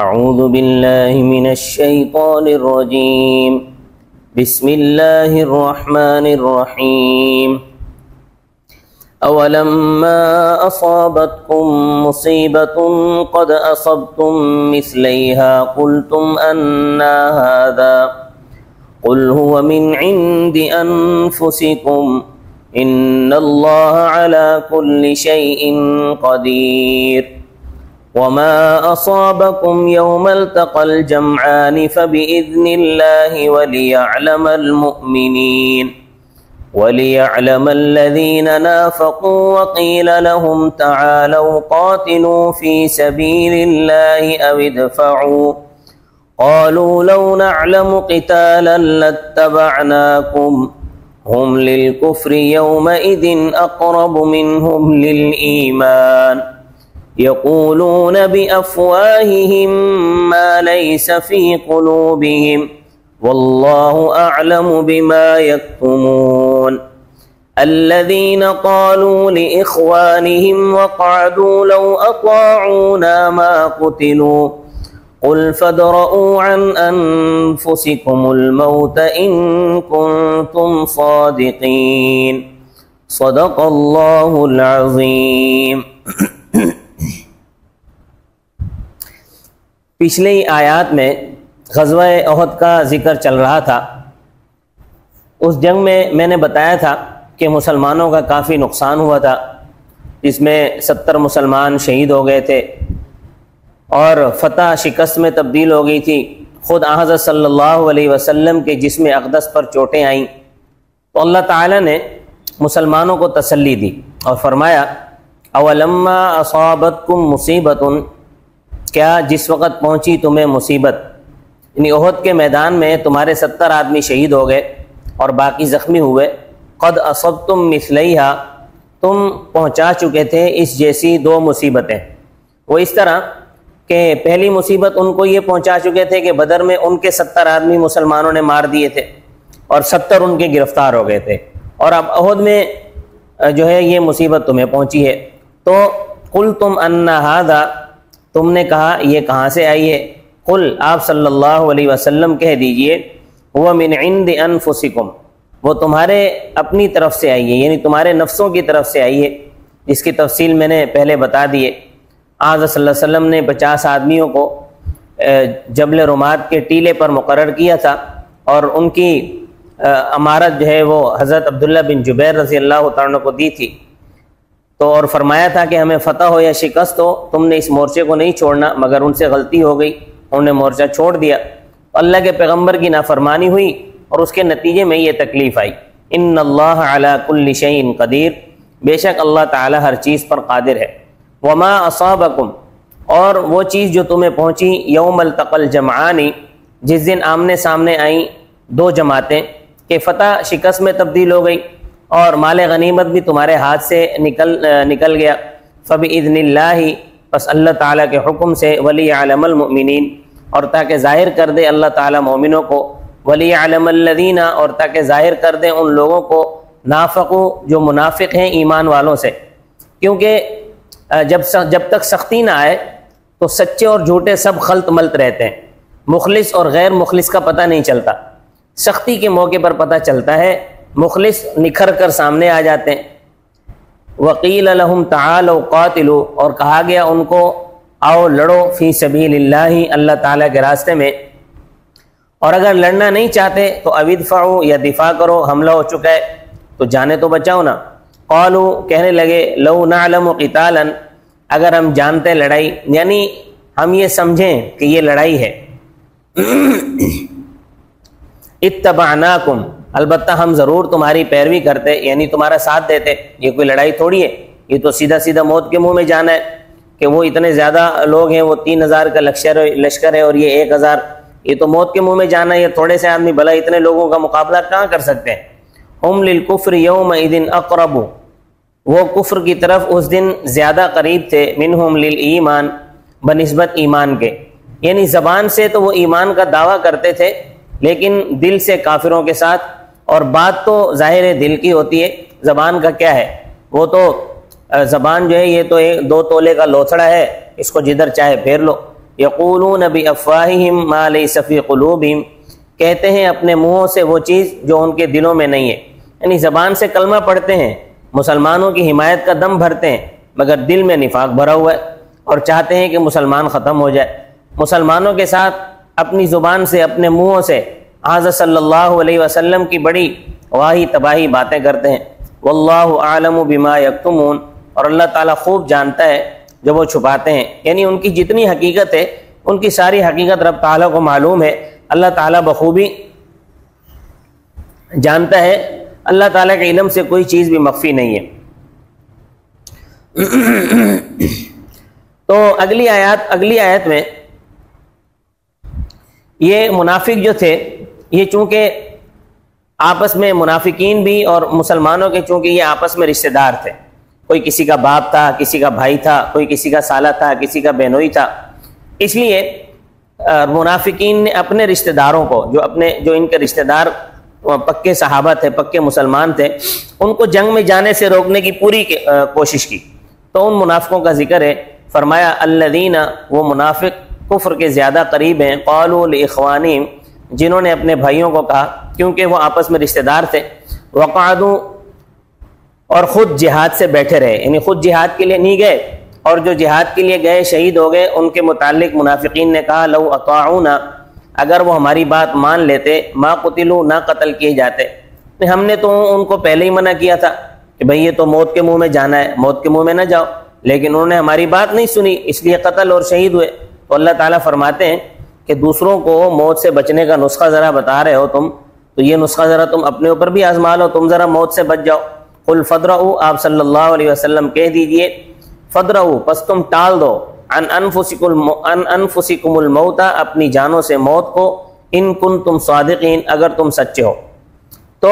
اعوذ باللہ من الشیطان الرجیم بسم اللہ الرحمن الرحیم اولما اصابتکم مصیبت قد اصبتم مثلیها قلتم انا هذا قل هو من عند انفسکم ان اللہ على كل شیء قدیر وما أصابكم يوم التقى الجمعان فبإذن الله وليعلم الذين نافقوا وقيل لهم تعالوا قاتلوا في سبيل الله أو ادفعوا قالوا لو نعلم قتالا لاتبعناكم هم للكفر يومئذ أقرب منهم للإيمان يقولون بأفواههم ما ليس في قلوبهم والله أعلم بما يكتمون الذين قالوا لإخوانهم وقعدوا لو أطاعونا ما قتلوا قل فادرءوا عن أنفسكم الموت إن كنتم صادقين صدق الله العظيم۔ پچھلی آیات میں غزوہ احد کا ذکر چل رہا تھا۔ اس جنگ میں نے بتایا تھا کہ مسلمانوں کا کافی نقصان ہوا تھا، جس میں 70 مسلمان شہید ہو گئے تھے اور فتح شکست میں تبدیل ہو گئی تھی۔ خود حضرت صلی اللہ علیہ وسلم کے جسم اقدس پر چوٹیں آئیں تو اللہ تعالیٰ نے مسلمانوں کو تسلی دی اور فرمایا اولما اصابتکم مصیبت، کیا جس وقت پہنچی تمہیں مصیبت، یعنی احد کے میدان میں تمہارے 70 آدمی شہید ہو گئے اور باقی زخمی ہوئے، قد اصبتم مثلیہا، تم پہنچا چکے تھے اس جیسی 2 مصیبتیں۔ وہ اس طرح کہ پہلی مصیبت ان کو یہ پہنچا چکے تھے کہ بدر میں ان کے 70 آدمی مسلمانوں نے مار دیے تھے اور 70 ان کے گرفتار ہو گئے تھے، اور اب احد میں جو ہے یہ مصیبت تمہیں پہنچی ہے۔ تو قلتم ان ھذا، تم نے کہا یہ کہاں سے آئی ہے؟ قل، آپ صلی اللہ علیہ وسلم کہہ دیجئے وہ من عند انفسکم، وہ تمہارے اپنی طرف سے آئی ہے، یعنی تمہارے نفسوں کی طرف سے آئی ہے، جس کی تفصیل میں نے پہلے بتا دیے۔ حضرت صلی اللہ علیہ وسلم نے 50 آدمیوں کو جبل رمات کے ٹیلے پر مقرر کیا تھا اور ان کی امارت جو ہے وہ حضرت عبداللہ بن جبیر رضی اللہ تعالیٰ عنہ کو دی تھی، تو اور فرمایا تھا کہ ہمیں فتح ہو یا شکست ہو تم نے اس مورچے کو نہیں چھوڑنا، مگر ان سے غلطی ہو گئی، انہوں نے مورچہ چھوڑ دیا، اللہ کے پیغمبر کی نافرمانی ہوئی اور اس کے نتیجے میں یہ تکلیف آئی۔ ان اللہ علی کل شیء قدیر، بے شک اللہ تعالی ہر چیز پر قادر ہے۔ وما اصابکم، اور وہ چیز جو تمہیں پہنچی یوم التقى الجمعان، جس دن آمنے سامنے آئیں 2 جماعتیں، کہ فتح شکست میں تبدیل ہو گئی اور مال غنیمت بھی تمہارے ہاتھ سے نکل گیا۔ فبإذن اللہ، پس اللہ تعالیٰ کے حکم سے، ولیعلم المؤمنین، اور تاکہ ظاہر کر دے اللہ تعالیٰ مومنوں کو، ولیعلم الذین، اور تاکہ ظاہر کر دے ان لوگوں کو، نافقوا، جو منافق ہیں ایمان والوں سے، کیونکہ جب تک سختی نہ آئے تو سچے اور جھوٹے سب خلط ملت رہتے ہیں، مخلص اور غیر مخلص کا پتہ نہیں چلتا، سختی کے موقع پر پتہ چلتا ہے، مخلص نکھر کر سامنے آ جاتے ہیں۔ وقیل لہم تعالوا قاتلوا، اور کہا گیا ان کو آؤ لڑو فی سبیل اللہ، اللہ تعالیٰ کے راستے میں، اور اگر لڑنا نہیں چاہتے تو ادفعوا، یا دفاع کرو، حملہ ہو چکا ہے تو جانے تو بچاؤ نا۔ قالوا، کہنے لگے، لو نعلم قتالا، اگر ہم جانتے لڑائی، یعنی ہم یہ سمجھیں کہ یہ لڑائی ہے، اتبعناکم، البتہ ہم ضرور تمہاری پیروی کرتے، یعنی تمہارا ساتھ دیتے۔ یہ کوئی لڑائی تھوڑی ہے، یہ تو سیدھا سیدھا موت کے منہ میں جانا ہے، کہ وہ اتنے زیادہ لوگ ہیں، وہ 3000 کا لشکر ہے اور یہ 1000، یہ تو موت کے منہ میں جانا ہے۔ یہ تھوڑے سے آدمی بھلا اتنے لوگوں کا مقابلہ کہاں کر سکتے ہیں؟ ہم للکفر یومئذ اقرب، وہ کفر کی طرف اس دن زیادہ قریب تھے، منہم للایمان، بنسبت ایمان کے، یعنی زبان سے تو وہ ایمان کا دعویٰ کرتے تھے لیکن دل سے کافروں کے ساتھ، اور بات تو ظاہر دل کی ہوتی ہے، زبان کا کیا ہے، وہ تو زبان جو ہے یہ تو 2 تولے کا لوتھڑا ہے، اس کو جدھر چاہے پھیر لو، یقولون بافواہہم ما لیس فی قلوبہم، کہتے ہیں اپنے منہوں سے وہ چیز جو ان کے دلوں میں نہیں ہے، یعنی زبان سے کلمہ پڑھتے ہیں، مسلمانوں کی حمایت کا دم بھرتے ہیں، مگر دل میں نفاق بھرا ہوا ہے اور چاہتے ہیں کہ مسلمان ختم ہو جائے۔ مسلمانوں کے ساتھ اپنی زبان سے، اپنے منہوں سے حضرت صلی اللہ علیہ وسلم کی بڑی واہی تباہی باتیں کرتے ہیں۔ واللہ اعلم بما یکتمون، اور اللہ تعالیٰ خوب جانتا ہے جو وہ چھپاتے ہیں، یعنی ان کی جتنی حقیقت ہے ان کی ساری حقیقت رب تعالیٰ کو معلوم ہے، اللہ تعالیٰ بخوبی جانتا ہے، اللہ تعالیٰ کے علم سے کوئی چیز بھی مخفی نہیں ہے۔ تو اگلی آیت میں یہ منافق جو تھے، یہ چونکہ آپس میں منافقین بھی اور مسلمانوں کے چونکہ یہ آپس میں رشتہ دار تھے، کوئی کسی کا باپ تھا، کسی کا بھائی تھا، کوئی کسی کا سالہ تھا، کسی کا بہنوئی تھا، اس لیے منافقین نے اپنے رشتہ داروں کو جو ان کے رشتہ دار پکے صحابہ تھے، پکے مسلمان تھے، ان کو جنگ میں جانے سے روکنے کی پوری کوشش کی۔ تو ان منافقوں کا ذکر ہے، فرمایا الذین، وہ منافق کفر کے زیادہ قریب ہیں، قالوا لاخوانہم، جنہوں نے اپنے بھائیوں کو کہا، کیونکہ وہ آپس میں رشتہ دار تھے، وقعدوا، اور خود جہاد سے بیٹھے رہے، یعنی خود جہاد کے لیے نہیں گئے، اور جو جہاد کے لیے گئے شہید ہو گئے، ان کے متعلق منافقین نے کہا لو اطاعونا، اگر وہ ہماری بات مان لیتے، ما قتلوا، نہ قتل کیے جاتے، ہم نے تو ان کو پہلے ہی منع کیا تھا کہ بھئی یہ تو موت کے منہ میں جانا ہے، موت کے منہ میں نہ جاؤ، لیکن انہوں نے ہماری بات نہیں سنی، اس لیے قتل اور شہید ہوئے۔ تو اللہ تعالیٰ فرماتے ہیں کہ دوسروں کو موت سے بچنے کا نسخہ ذرا بتا رہے ہو تم، تو یہ نسخہ ذرا تم اپنے اوپر بھی آزما لو، تم ذرا موت سے بچ جاؤ۔ قل فدرؤوا، آپ صلی اللہ علیہ وسلم کہہ دیجئے، فدرؤوا، پس تم ٹال دو، عن انفسکم الموت، اپنی جانوں سے موت کو، ان کنتم صادقین، اگر تم سچے ہو۔ تو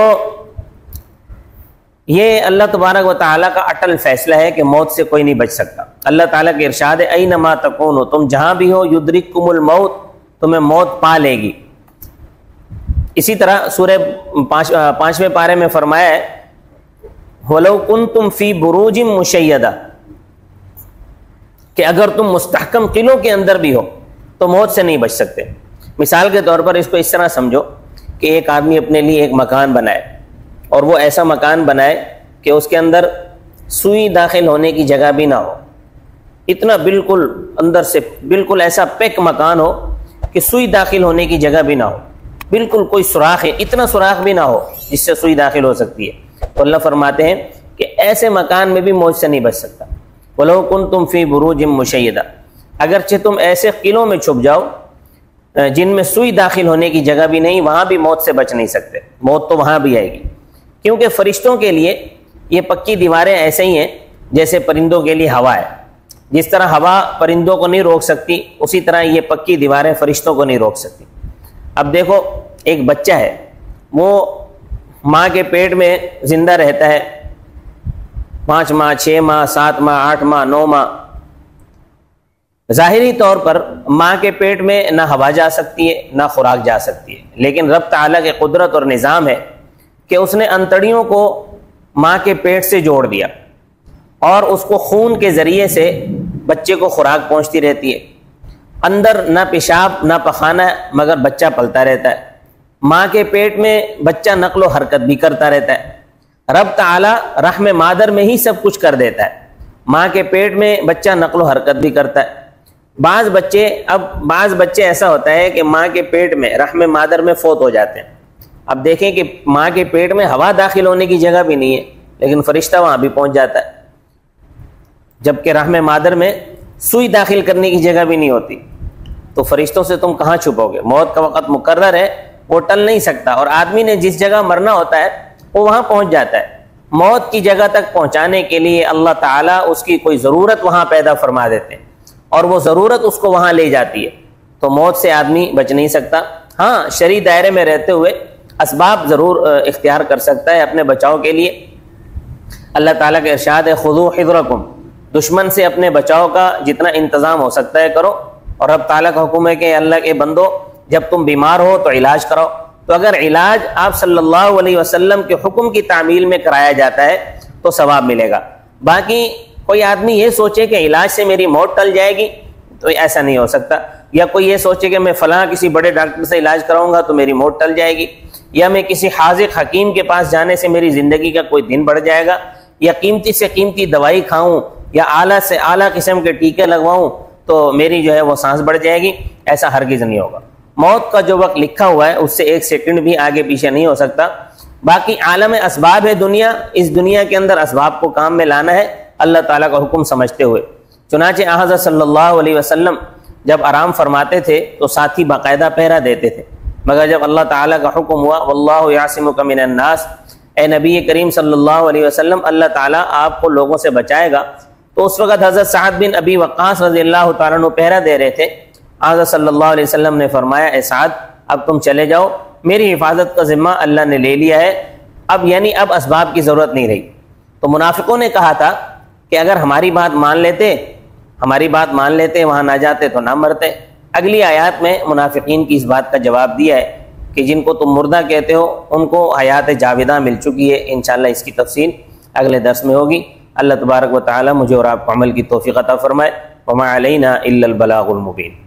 یہ اللہ تبارک و تعالیٰ کا اٹل فیصلہ ہے کہ موت سے کوئی نہیں بچ سکتا۔ اللہ تعالیٰ کے ارشاد ہے اینما تکونوا، تم جہاں بھی ہو، یدرککم الموت، تمہیں موت پا لے گی۔ اسی طرح سورہ 5ویں پارے میں فرمایا ہے وَلَوْ كُنْتُمْ فِي بُرُوجٍ مُشَيَّدَةٍ، کہ اگر تم مستحکم قلعوں کے اندر بھی ہو تو موت سے نہیں بچ سکتے۔ مثال کے طور پر اس کو اس طرح سمجھو کہ ایک آدمی اپنے لیے ایک مکان بنائے، اور وہ ایسا مکان بنائے کہ اس کے اندر سوئی داخل ہونے کی جگہ بھی نہ ہو، اتنا بالکل اندر سے بالکل ایسا پیک مکان ہو کہ سوئی داخل ہونے کی جگہ بھی نہ ہو، بالکل کوئی سوراخ ہے، اتنا سوراخ بھی نہ ہو جس سے سوئی داخل ہو سکتی ہے۔ تو اللہ فرماتے ہیں کہ ایسے مکان میں بھی موت سے نہیں بچ سکتا۔ وَلَوْ كُنْتُمْ فِي بُرُوجٍ مُشَيَّدَةٍ، اگرچہ تم ایسے قلعوں میں چھپ جاؤ جن میں سوئی داخل ہونے کی جگہ بھی نہیں، وہاں بھی موت سے بچ نہیں سکتے، موت تو وہاں بھی آئے گی، کیونکہ فرشتوں کے لیے یہ پکی دیواریں ایسے ہی ہیں جیسے پرندوں کے لیے ہوا ہے۔ جس طرح ہوا پرندوں کو نہیں روک سکتی، اسی طرح یہ پکی دیواریں فرشتوں کو نہیں روک سکتی۔ اب دیکھو ایک بچہ ہے، وہ ماں کے پیٹ میں زندہ رہتا ہے 5 ماہ، 6 ماہ، 7 ماہ، 8 ماہ، 9 ماہ، ظاہری طور پر ماں کے پیٹ میں نہ ہوا جا سکتی ہے نہ خوراک جا سکتی ہے، لیکن رب تعالیٰ کے قدرت اور نظام ہے کہ اس نے انتڑیوں کو ماں کے پیٹ سے جوڑ دیا، اور اس کو خون کے ذریعے سے بچے کو خوراک پہنچتی رہتی ہے، اندر نہ پیشاب نہ پخانہ مگر بچہ پلتا رہتا ہے، ماں کے پیٹ میں بچہ نقل و حرکت بھی کرتا رہتا ہے۔ رب تعالیٰ رحم مادر میں ہی سب کچھ کر دیتا ہے، ماں کے پیٹ میں بچہ نقل و حرکت بھی کرتا ہے۔ بعض بچے ایسا ہوتا ہے کہ ماں کے پیٹ میں رحم مادر میں فوت ہو جاتے ہیں۔ اب دیکھیں کہ ماں کے پیٹ میں ہوا داخل ہونے کی جگہ بھی نہیں ہے، لیکن فرشتہ وہاں بھی پہنچ جاتا ہے، جبکہ رحم مادر میں سوئی داخل کرنے کی جگہ بھی نہیں ہوتی۔ تو فرشتوں سے تم کہاں چھپو گے؟ موت کا وقت مقرر ہے، وہ ٹل نہیں سکتا، اور آدمی نے جس جگہ مرنا ہوتا ہے وہ وہاں پہنچ جاتا ہے۔ موت کی جگہ تک پہنچانے کے لیے اللہ تعالیٰ اس کی کوئی ضرورت وہاں پیدا فرما دیتے ہیں، اور وہ ضرورت اس کو وہاں لے جاتی ہے، تو موت سے آدمی بچ نہیں سکتا۔ ہاں، شرعی دائرے میں رہتے ہوئے اسباب ضرور اختیار کر سکتا ہے اپنے بچاؤ کے لیے۔ اللہ تعالیٰ کے ارشاد ہے خذوا حذرکم، دشمن سے اپنے بچاؤ کا جتنا انتظام ہو سکتا ہے کرو، اور رب تعالیٰ کا حکم ہے کہ اللہ کے بندو جب تم بیمار ہو تو علاج کراؤ۔ تو اگر علاج آپ صلی اللہ علیہ وسلم کے حکم کی تعمیل میں کرایا جاتا ہے تو ثواب ملے گا۔ باقی کوئی آدمی یہ سوچے کہ علاج سے میری موت ٹل جائے گی، تو ایسا نہیں ہو سکتا. یا کوئی یہ سوچے کہ میں فلاں کسی بڑے ڈاکٹر سے علاج کراؤں گا تو میری موت ٹل جائے گی، یا میں کسی حاذق حکیم کے پاس جانے سے میری زندگی کا کوئی دن بڑھ جائے گا، یا قیمتی سے قیمتی دوائی کھاؤں یا اعلیٰ سے اعلیٰ قسم کے ٹیکے لگواؤں تو میری جو ہے وہ سانس بڑھ جائے گی. ایسا ہرگز نہیں ہوگا. موت کا جو وقت لکھا ہوا ہے اس سے ایک سیکنڈ بھی آگے پیچھے نہیں ہو سکتا. باقی عالم اسباب ہے دنیا، اس دنیا کے اندر اسباب کو کام میں لانا ہے اللہ تعالیٰ کا حکم سمجھتے ہوئے. چنانچہ حضرت صلی اللہ علیہ وسلم جب آرام فرماتے تھے تو ساتھی باقاعدہ پہرا دیتے تھے، مگر جب اللہ تعالیٰ کا حکم ہوا واللہ یعصمک من الناس، اے نبی کریم صلی اللہ علیہ وسلم اللہ تعالیٰ آپ کو لوگوں سے بچائے گا، تو اس وقت حضرت سعد بن ابی وقاص رضی اللہ تعالیٰ عنہ پہرا دے رہے تھے. حضرت صلی اللہ علیہ وسلم نے فرمایا اے سعد اب تم چلے جاؤ، میری حفاظت کا ذمہ اللہ نے لے لیا ہے، اب یعنی اب اسباب کی ضرورت نہیں رہی. تو منافقوں نے کہا تھا کہ اگر ہماری بات مان لیتے وہاں نہ جاتے تو نہ مرتے. اگلی آیات میں منافقین کی اس بات کا جواب دیا ہے کہ جن کو تم مردہ کہتے ہو ان کو حیات جاودہ مل چکی ہے. انشاءاللہ اس کی تفصیل اگلے درس میں ہوگی. اللہ تبارک و تعالی مجھے اور آپ کو عمل کی توفیق عطا فرمائے. وما علینا الا البلاغ المبین.